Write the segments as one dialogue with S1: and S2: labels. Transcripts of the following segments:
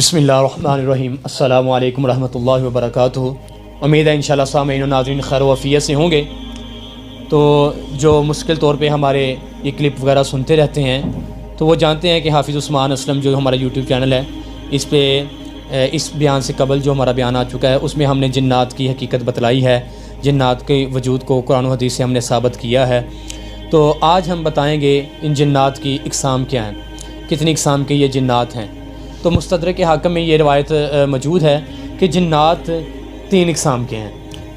S1: बिस्मिल्लाहिर्रहमानिर्रहीम। अस्सलाम वालेकुम रहमतुल्लाहि व बरकातुहू। उम्मीद है इंशाअल्लाह सामीन और नाज़रीन खैर वफ़ियत से होंगे। तो जो मुश्किल तौर पे हमारे ये क्लिप वगैरह सुनते रहते हैं तो वो जानते हैं कि हाफिज़ उस्मान असलम जो हमारा यूट्यूब चैनल है इस पे इस बयान से कबल जो हमारा बयान आ चुका है उसमें हमने जिन्नात की हकीकत बतलाई है, जिन्नात के वजूद को कुरान और हदीस से हमने साबित किया है। तो आज हम बताएंगे इन जिन्नात की इक़साम क्या हैं, कितनी इक़साम के ये जिन्नात हैं। तो मुस्तदरक के हाकिम में ये रवायत मौजूद है कि जिन्नात 3 इक़साम के हैं।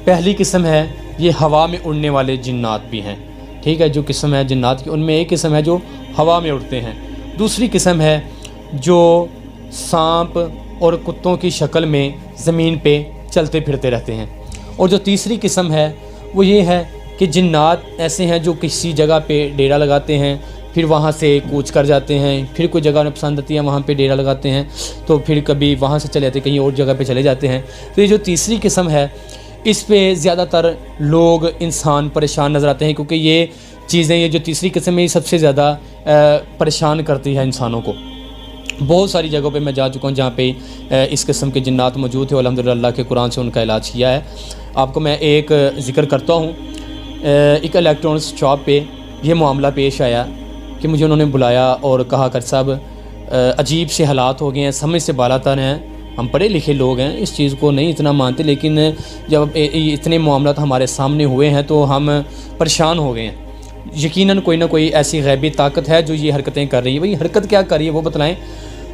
S1: पहली किस्म है ये हवा में उड़ने वाले जिन्नात भी हैं, ठीक है। जो किस्म है जिन्नात की उनमें एक किस्म है जो हवा में उड़ते हैं। दूसरी किस्म है जो सांप और कुत्तों की शक्ल में ज़मीन पे चलते फिरते रहते हैं। और जो तीसरी किस्म है वो ये है कि जिन्नात ऐसे हैं जो किसी जगह पे डेरा लगाते हैं, फिर वहाँ से कूच कर जाते हैं, फिर कोई जगह उन्हें पसंद आती है वहाँ पे डेरा लगाते हैं, तो फिर कभी वहाँ से चले जाते हैं, कहीं और जगह पे चले जाते हैं। तो ये जो तीसरी किस्म है इस पे ज़्यादातर लोग इंसान परेशान नज़र आते हैं, क्योंकि ये चीज़ें ये जो तीसरी किस्म है ये सबसे ज़्यादा परेशान करती है इंसानों को। बहुत सारी जगहों पे मैं जा चुका हूँ जहाँ पे इस किस्म के जिन्नात मौजूद है। अल्हम्दुलिल्लाह अल्लाह के कुरान से उनका इलाज किया है। आपको मैं एक ज़िक्र करता हूँ। एक इलेक्ट्रॉनिक्स शॉप पे ये मामला पेश आया कि मुझे उन्होंने बुलाया और कहा कर साहब अजीब से हालात हो गए हैं, समझ से बालातर हैं, हम पढ़े लिखे लोग हैं, इस चीज़ को नहीं इतना मानते, लेकिन जब इतने मामलात हमारे सामने हुए हैं तो हम परेशान हो गए हैं। यकीनन कोई ना कोई ऐसी गैबी ताकत है जो ये हरकतें कर रही है। भाई हरकत क्या कर रही है वो बताएं।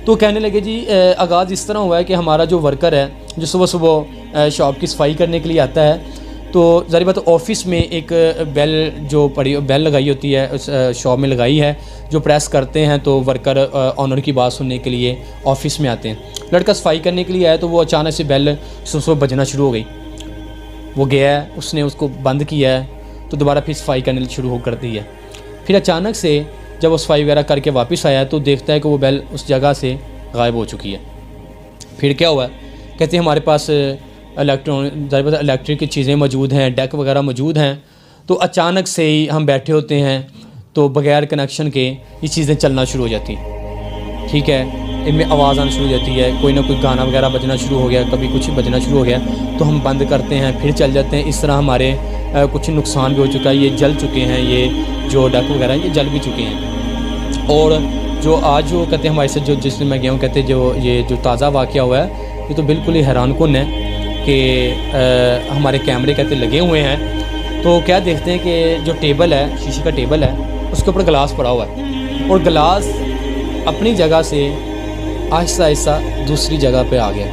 S1: तो कहने लगे जी आगाज़ इस तरह हुआ है कि हमारा जो वर्कर है जो सुबह सुबह शॉप की सफाई करने के लिए आता है, तो ज़ाहिर बात ऑफ़िस में एक बेल जो पड़ी बेल लगाई होती है उस शॉप में लगाई है, जो प्रेस करते हैं तो वर्कर ऑनर की बात सुनने के लिए ऑफ़िस में आते हैं। लड़का सफाई करने के लिए आया तो वो अचानक से बेल सुबह बजना शुरू हो गई। वो गया है, उसने उसको बंद किया है, तो दोबारा फिर सफाई करने शुरू कर दी है। फिर अचानक से जब वो सफाई वगैरह करके वापस आया तो देखता है कि वो बेल उस जगह से गायब हो चुकी है। फिर क्या हुआ, कहते हैं हमारे पास इलेक्ट्रिक की चीज़ें मौजूद हैं, डेक वगैरह मौजूद हैं, तो अचानक से ही हम बैठे होते हैं तो बग़ैर कनेक्शन के ये चीज़ें चलना शुरू हो जाती हैं, ठीक है। इनमें आवाज़ आना शुरू हो जाती है, कोई ना कोई गाना वगैरह बजना शुरू हो गया, कभी कुछ बजना शुरू हो गया तो हम बंद करते हैं, फिर चल जाते हैं। इस तरह हमारे कुछ नुकसान भी हो चुका है, ये जल चुके हैं, ये जो डेक वगैरह ये जल भी चुके हैं। और जो आज जो कहते हैं हमारे से जो जिसमें मैं गया हूँ, कहते जो ये जो ताज़ा वाक़या हुआ है ये तो बिल्कुल ही हैरान कुन है कि हमारे कैमरे कहते लगे हुए हैं। तो क्या देखते हैं कि जो टेबल है, शीशे का टेबल है, उसके ऊपर गिलास पड़ा हुआ है और गिलास अपनी जगह से आहिस्ता आहिस्ता दूसरी जगह पे आ गया।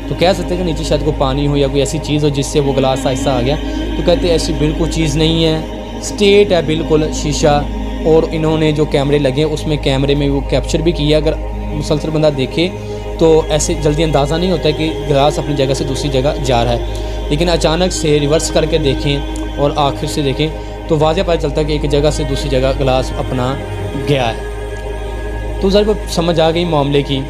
S1: तो कह सकते हैं कि नीचे शायद कोई पानी हो या कोई ऐसी चीज़ हो जिससे वो गिलास आहिस्ता आ गया। तो कहते हैं ऐसी बिल्कुल चीज़ नहीं है, स्ट्रेट है बिल्कुल शीशा। और इन्होंने जो कैमरे लगे उसमें कैमरे में वो कैप्चर भी किया। अगर मुसलसल बंदा देखे तो ऐसे जल्दी अंदाज़ा नहीं होता है कि गिलास अपनी जगह से दूसरी जगह जा रहा है, लेकिन अचानक से रिवर्स करके देखें और आखिर से देखें तो वाज़ेह पता चलता है कि एक जगह से दूसरी जगह गिलास अपना गया है। तो ज़रा समझ आ गई मामले की।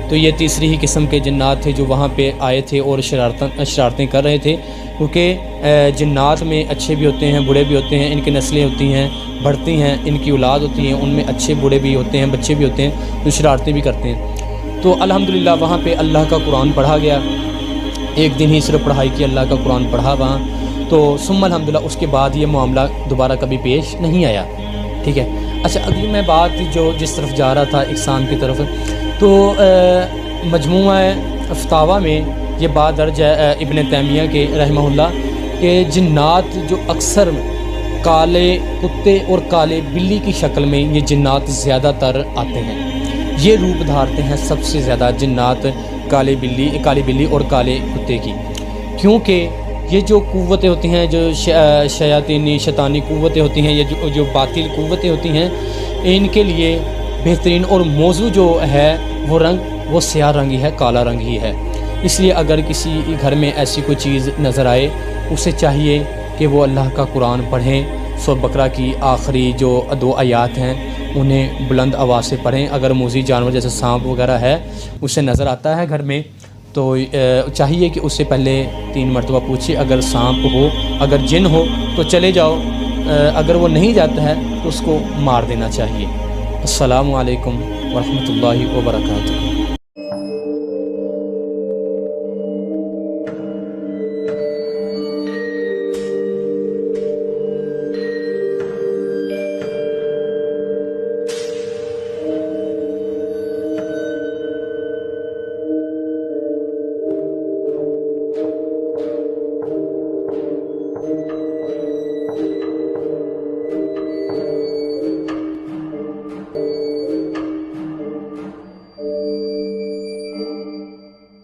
S1: तो ये तीसरी ही किस्म के जिन्नात थे जो वहाँ पे आए थे और शरारतें कर रहे थे, क्योंकि जिन्नात में अच्छे भी होते हैं, बुरे भी होते हैं, इनकी नस्लें होती हैं, बढ़ती हैं, इनकी औलाद होती हैं, उनमें अच्छे बुरे भी होते हैं, बच्चे भी होते हैं, तो शरारतें भी करते हैं। तो अल्हम्दुलिल्लाह वहाँ पे अल्लाह का कुरान पढ़ा गया। एक दिन ही सिर्फ पढ़ाई की, अल्लाह का कुरान पढ़ा वहाँ। तो सुम्मा अल्हम्दुलिल्लाह उसके बाद ये मामला दोबारा कभी पेश नहीं आया, ठीक है। अच्छा, अगली मैं बात जो जिस तरफ जा रहा था इक़साम की तरफ, तो मजमूआ फ़तावा में ये बात दर्ज है इब्न तैमिया के रहमहुल्लाह के जिन्नात जो अक्सर काले कुत्ते और काले बिल्ली की शक्ल में ये जिन्नात ज़्यादातर आते हैं, ये रूप धारते हैं सबसे ज़्यादा जिन्नात काली बिल्ली और काले कुत्ते की। क्योंकि ये जो कुव्वतें होती हैं, जो शयातीनी शैतानी कुव्वतें होती हैं, ये जो बातिल कुव्वतें होती हैं, इनके लिए बेहतरीन और मौजू जो है वो रंग वो स्याह रंग ही है, काला रंग ही है। इसलिए अगर किसी घर में ऐसी कोई चीज़ नज़र आए उसे चाहिए कि वो अल्लाह का कुरान पढ़ें। सूरह बकरा की आखिरी जो 2 आयात हैं उन्हें बुलंद आवाज़ से पढ़ें। अगर मूज़ी जानवर जैसे सांप वगैरह है उसे नज़र आता है घर में तो चाहिए कि उससे पहले 3 मरतबा पूछे। अगर सांप हो, अगर जिन हो तो चले जाओ, अगर वो नहीं जाता है तो उसको मार देना चाहिए। अस्सलामु अलैकुम वरहमतुल्लाहि व बरकातुहू।